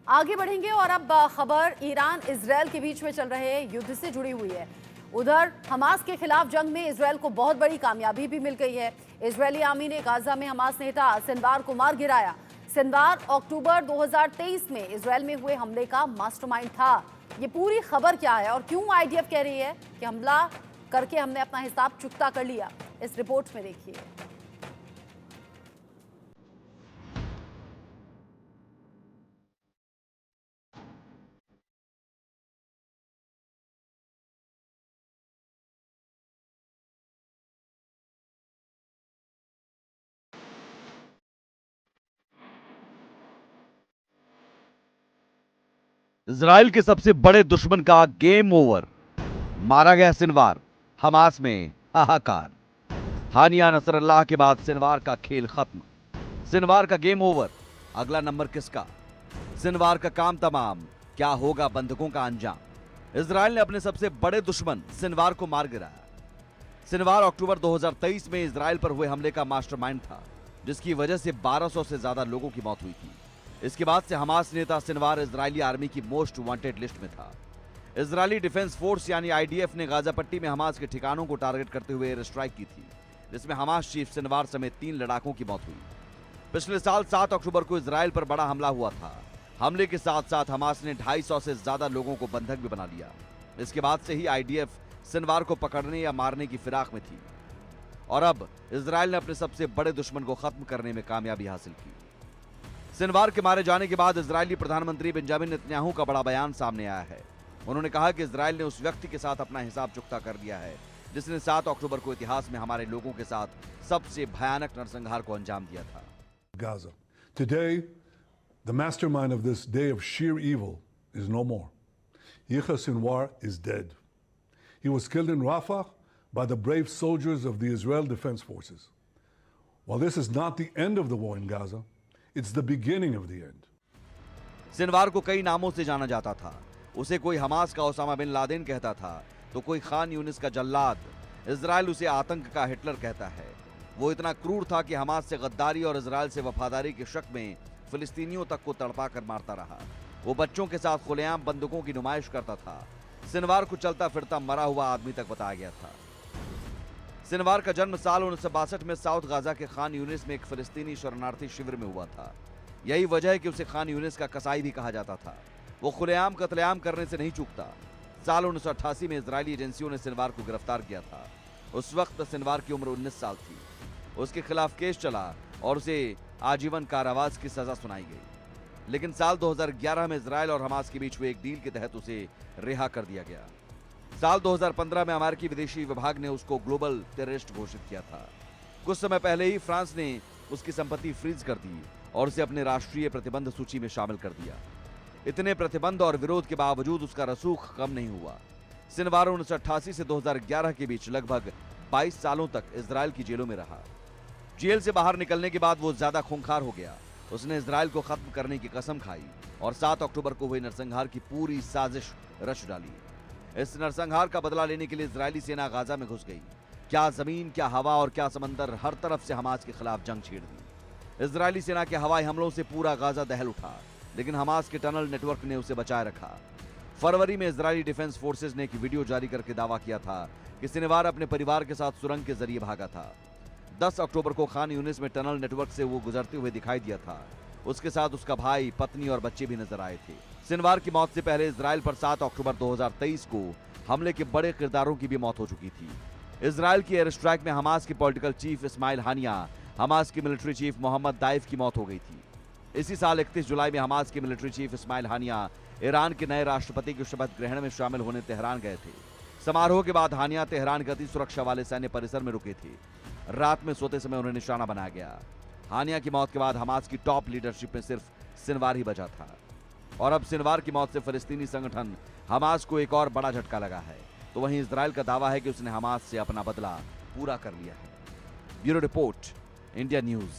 आगे बढ़ेंगे और अब खबर ईरान इजरायल के बीच में चल रहे युद्ध से जुड़ी हुई है। उधर हमास के खिलाफ जंग में इजरायल को बहुत बड़ी कामयाबी भी मिल गई है। इजरायली आर्मी ने गाजा में हमास नेता सिनवार को मार गिराया। सिनवार अक्टूबर 2023 में इजरायल में हुए हमले का मास्टरमाइंड था। ये पूरी खबर क्या है और क्यों आईडीएफ कह रही है कि हमला करके हमने अपना हिसाब चुकता कर लिया, इस रिपोर्ट में देखिए। इजराइल के सबसे बड़े दुश्मन का गेम ओवर, मारा गया सिनवार, हमास में हाहाकार। हानिया नसरल्लाह के बाद सिनवार का खेल खत्म, सिनवार का गेम ओवर। अगला नंबर किसका? सिनवार का काम तमाम, क्या होगा बंधकों का अंजाम? इजराइल ने अपने सबसे बड़े दुश्मन सिनवार को मार गिराया। सिनवार अक्टूबर 2023 में इजराइल पर हुए हमले का मास्टरमाइंड था, जिसकी वजह से 1200 से ज्यादा लोगों की मौत हुई थी। इसके बाद से हमास नेता सिनवार इजरायली आर्मी की मोस्ट वांटेड लिस्ट में था। इजरायली डिफेंस फोर्स यानी आईडीएफ ने गाजा पट्टी में हमास के ठिकानों को टारगेट करते हुए एयर स्ट्राइक की थी, जिसमें हमास चीफ सिनवार समेत 3 लड़ाकों की मौत हुई। पिछले साल 7 अक्टूबर को इजराइल पर बड़ा हमला हुआ था। हमले के साथ साथ हमास ने 250 से ज्यादा लोगों को बंधक भी बना लिया। इसके बाद से ही आईडीएफ सिनवार को पकड़ने या मारने की फिराक में थी और अब इजराइल ने अपने सबसे बड़े दुश्मन को खत्म करने में कामयाबी हासिल की। सिनवार के मारे जाने के बाद इजरायली प्रधानमंत्री बेंजामिन नेतन्याहू का बड़ा बयान सामने आया है। उन्होंने कहा कि इजराइल ने उस व्यक्ति के साथ अपना हिसाब चुकता कर दिया है जिसने 7 अक्टूबर को इतिहास में हमारे लोगों के साथ सबसे भयानक नरसंहार को अंजाम दिया था। Gaza. Today, the mastermind of this day of sheer evil is no more. Yahya Sinwar is dead. He was killed in Rafah by the brave soldiers of the Israel Defense Forces. While this is not the end of the war in Gaza, it's the beginning of the end. Sinwar को कई नामों से जाना जाता था। उसे कोई Hamas का ओसामा बिन लादेन कहता था, तो कोई खान यूनिस का जल्लाद। इजराइल उसे आतंक का हिटलर कहता है। वो इतना क्रूर था कि हमास से गद्दारी और इजराइल से वफादारी के शक में फिलिस्तीनियों तक को तड़पा कर मारता रहा। वो बच्चों के साथ खुलेआम बंदूकों की नुमाइश करता था। सिनवार को चलता फिरता मरा हुआ आदमी तक बताया गया था। सिनवार का जन्म साल 1962 में साउथ गाजा के खान यूनिस में एक फिलिस्तीनी शरणार्थी शिविर में हुआ था। यही वजह है कि उसे खान यूनिस का कसाई भी कहा जाता था। वो खुलेआम कत्लेआम करने से नहीं चूकता। साल 1988 में इजरायली एजेंसियों ने सिनवार को गिरफ्तार किया था। उस वक्त सिनवार की उम्र 19 साल थी। उसके खिलाफ केस चला और उसे आजीवन कारावास की सजा सुनाई गई, लेकिन साल 2011 में इजराइल और हमास के बीच हुए एक डील के तहत उसे रिहा कर दिया गया। साल 2015 में अमेरिकी विदेशी विभाग ने उसको ग्लोबल टेररिस्ट घोषित किया था। कुछ समय पहले ही फ्रांस ने उसकी संपत्ति फ्रीज कर दी और उसे अपने राष्ट्रीय प्रतिबंध सूची में शामिल कर दिया। इतने प्रतिबंध और विरोध के बावजूद उसका रसूख कम नहीं हुआ। सिनवार 1988 से 2011 के बीच लगभग 22 सालों तक इजराइल की जेलों में रहा। जेल से बाहर निकलने के बाद वो ज्यादा खूंखार हो गया। उसने इजराइल को खत्म करने की कसम खाई और 7 अक्टूबर को हुए नरसंहार की पूरी साजिश रच डाली। इस नरसंहार का बदला लेने के लिए इजरायली सेना गाजा में घुस गई। क्या जमीन, क्या हवा और क्या समंदर, हर तरफ से हमास के खिलाफ जंग छेड़ दी। इजरायली सेना के हवाई हमलों से पूरा गाजा दहल उठा, लेकिन हमास के टनल नेटवर्क ने उसे बचाए रखा। फरवरी में इजरायली डिफेंस फोर्सेज ने एक वीडियो जारी करके दावा किया था कि सिनवार अपने परिवार के साथ सुरंग के जरिए भागा था। 10 अक्टूबर को खान यूनिस में टनल नेटवर्क से वो गुजरते हुए दिखाई दिया था। उसके साथ उसका भाई, पत्नी और बच्चे भी नजर आए थे। सिनवार की मौत से पहले इजराइल पर 7 अक्टूबर 2023 को हमले के बड़े किरदारों की भी मौत हो चुकी थी। इजराइल की एयर स्ट्राइक में हमास के पॉलिटिकल चीफ इस्माइल हानिया, हमास की मिलिट्री चीफ मोहम्मद दाइफ की मौत हो गई थी। इसी साल 31 जुलाई में हमास के मिलिट्री चीफ इस्माइल हानिया ईरान के नए राष्ट्रपति के शपथ ग्रहण में शामिल होने तेहरान गए थे। समारोह के बाद हानिया तेहरान के अति सुरक्षा वाले सैन्य परिसर में रुके थे। रात में सोते समय उन्हें निशाना बनाया गया। हानिया की मौत के बाद हमास की टॉप लीडरशिप में सिर्फ सिनवार ही बचा था और अब सिनवार की मौत से फिलिस्तीनी संगठन हमास को एक और बड़ा झटका लगा है। तो वहीं इजराइल का दावा है कि उसने हमास से अपना बदला पूरा कर लिया है। Bureau report, India news.